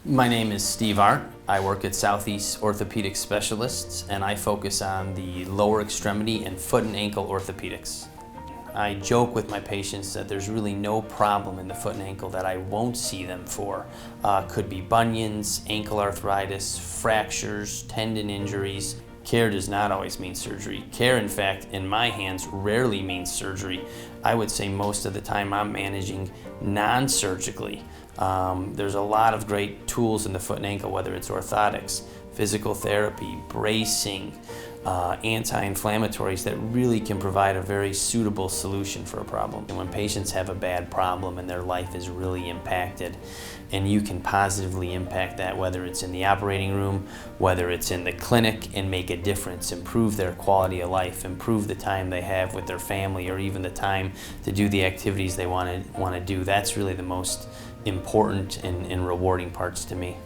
My name is Steve Arndt. I work at Southeast Orthopedic Specialists, and I focus on the lower extremity and foot and ankle orthopedics. I joke with my patients that there's really no problem in the foot and ankle that I won't see them for. Could be bunions, ankle arthritis, fractures, tendon injuries. Care does not always mean surgery. Care, in fact, in my hands, rarely means surgery. I would say most of the time I'm managing non-surgically. There's a lot of great tools in the foot and ankle, whether it's orthotics, physical therapy, bracing, anti-inflammatories that really can provide a very suitable solution for a problem. And when patients have a bad problem and their life is really impacted, and you can positively impact that, whether it's in the operating room, whether it's in the clinic, and make a difference, improve their quality of life, improve the time they have with their family, or even the time to do the activities they want to do. That's really the most important and rewarding parts to me.